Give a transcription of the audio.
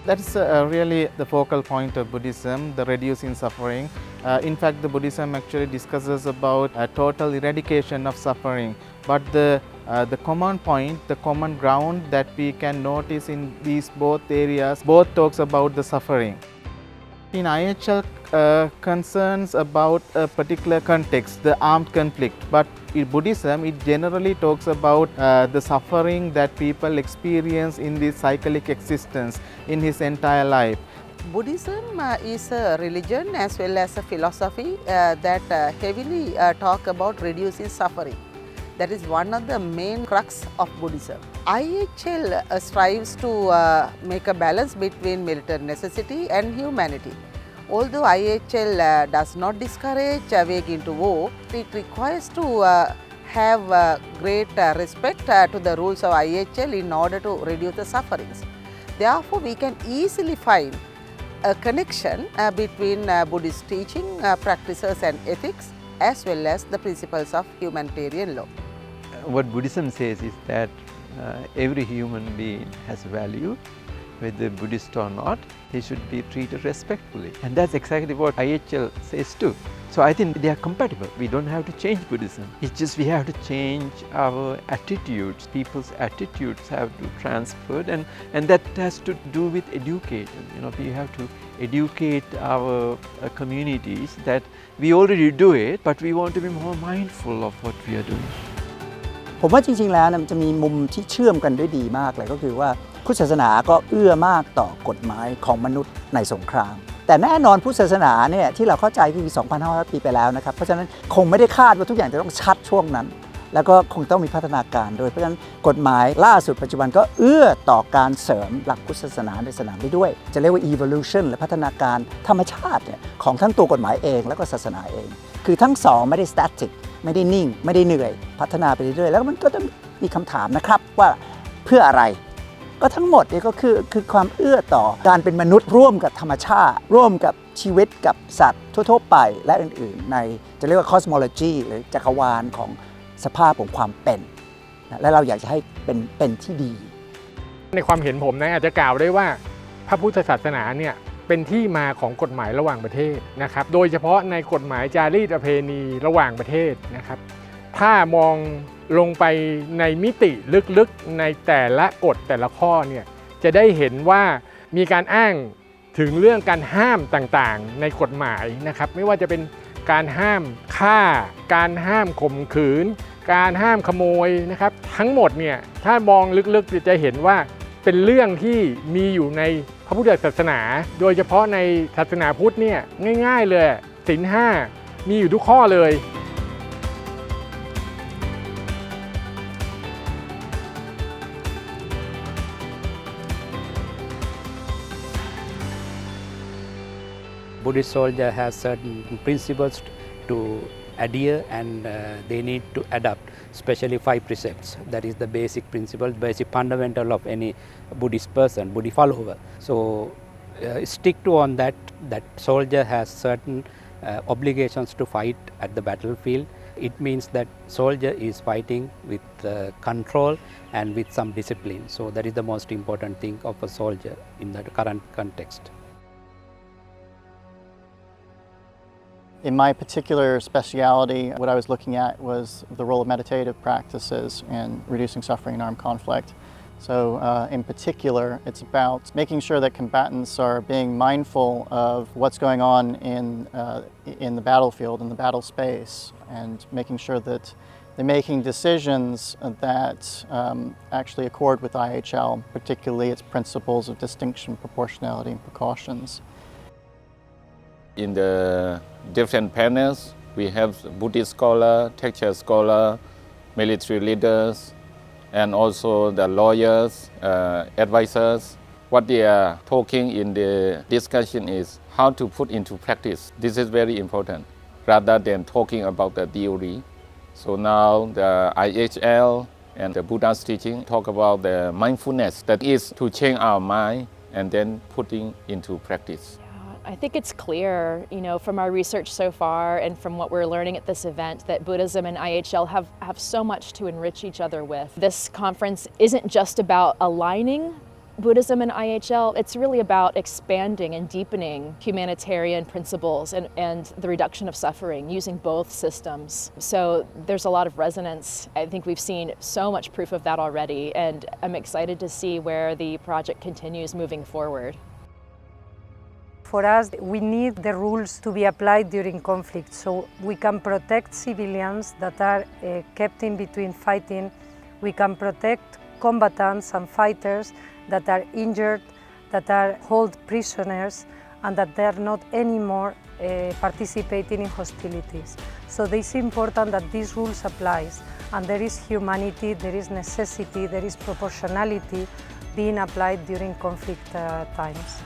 That's really the focal point of Buddhism, the reducing suffering. In fact, the Buddhism actually discusses about total eradication of suffering. But the common point, the common ground that we can notice in these both areas, both talks about the suffering. In IHL concerns about a particular context, the armed conflict. But in Buddhism, it generally talks about the suffering that people experience in this cyclic existence in his entire life. Buddhism is a religion as well as a philosophy that heavily talk about reducing suffering. That is one of the main crux of Buddhism. IHL strives to make a balance between militant necessity and humanity. Although IHL does not discourage wage into war, it requires to have great respect to the rules of IHL in order to reduce the sufferings. Therefore, we can easily find a connection between Buddhist teaching, practices and ethics as well as the principles of humanitarian law. What Buddhism says is that every human being has value, whether Buddhist or not, he should be treated respectfully. And that's exactly what IHL says too. So I think they are compatible. We don't have to change Buddhism. It's just we have to change our attitudes. People's attitudes have to transfer, and that has to do with education. We have to educate our communities that we already do it, but we want to be more mindful of what we are doing. ผมว่าจริงๆแล้วมันจะมีมุมที่เชื่อมกันด้วยดีมากเลยก็คือว่าพุทธศาสนาก็เอื้อมากต่อกฎหมายของมนุษย์ในสงครามแต่แน่นอนพุทธศาสนาเนี่ยที่เราเข้าใจคือ 2,500 ปีไปแล้วนะครับเพราะฉะนั้นคงไม่ได้คาดว่าทุกอย่างจะต้องชัดช่วงนั้นแล้วก็คงต้องมีพัฒนาการโดยเพราะฉะนั้นกฎหมายล่าสุดปัจจุบันก็เอื้อต่อการเสริมหลักพุทธศาสนาในสนามไปด้วยจะเรียกว่า evolution หรือพัฒนาการธรรมชาติเนี่ยของทั้งตัวกฎหมายเองแล้วก็ศาสนาเองคือทั้งสองไม่ได้ static ไม่ได้นิ่งไม่ได้เหนื่อยพัฒนาไปเรื่อยๆแล้วมันก็ต้องมีคำถามนะครับว่าเพื่ออะไรก็ทั้งหมดนี่ก็คือความเอื้อต่อการเป็นมนุษย์ร่วมกับธรรมชาติร่วมกับชีวิตกับสัตว์ทั่วๆไปและอื่นๆในจะเรียกว่า cosmology หรือจักรวาลของสภาพของความเป็นและเราอยากจะให้เป็นที่ดีในความเห็นผมนะอาจจะกล่าวได้ว่าพระพุทธศาสนาเนี่ยเป็นที่มาของกฎหมายระหว่างประเทศนะครับโดยเฉพาะในกฎหมายจารีตประเพณีระหว่างประเทศนะครับถ้ามองลงไปในมิติลึกๆในแต่ละกฎแต่ละข้อเนี่ยจะได้เห็นว่ามีการอ้างถึงเรื่องการห้ามต่างๆในกฎหมายนะครับไม่ว่าจะเป็นการห้ามฆ่าการห้ามข่มขืนการห้ามขโมยนะครับทั้งหมดเนี่ยถ้ามองลึกๆจะเห็นว่าเป็นเรื่องที่มีอยู่ในพระพุทธศาสนาโดยเฉพาะในศาสนาพุทธเนี่ยง่ายๆเลยศีล 5มีอยู่ทุกข้อเลย Buddhist soldier has certain principles to adhere and they need to adapt, especially 5 precepts. That is the basic principle, basic fundamental of any Buddhist person, Buddhist follower. So stick to on that soldier has certain obligations to fight at the battlefield. It means that soldier is fighting with control and with some discipline. So that is the most important thing of a soldier in the current context. In my particular specialty, what I was looking at was the role of meditative practices in reducing suffering in armed conflict. So in particular, it's about making sure that combatants are being mindful of what's going on in the battlefield, in the battle space, and making sure that they're making decisions that actually accord with IHL, particularly its principles of distinction, proportionality, and precautions. In the different panels, we have Buddhist scholar, texture scholar, military leaders, and also the lawyers, advisors. What they are talking in the discussion is how to put into practice. This is very important, rather than talking about the theory. So now the IHL and the Buddha's teaching talk about the mindfulness, that is to change our mind and then putting into practice. I think it's clear, from our research so far and from what we're learning at this event, that Buddhism and IHL have so much to enrich each other with. This conference isn't just about aligning Buddhism and IHL, it's really about expanding and deepening humanitarian principles and the reduction of suffering using both systems. So there's a lot of resonance. I think we've seen so much proof of that already, and I'm excited to see where the project continues moving forward. For us, we need the rules to be applied during conflict so we can protect civilians that are kept in between fighting. We can protect combatants and fighters that are injured, that are held prisoners, and that they are not anymore participating in hostilities. So it is important that these rules apply, and there is humanity, there is necessity, there is proportionality being applied during conflict times.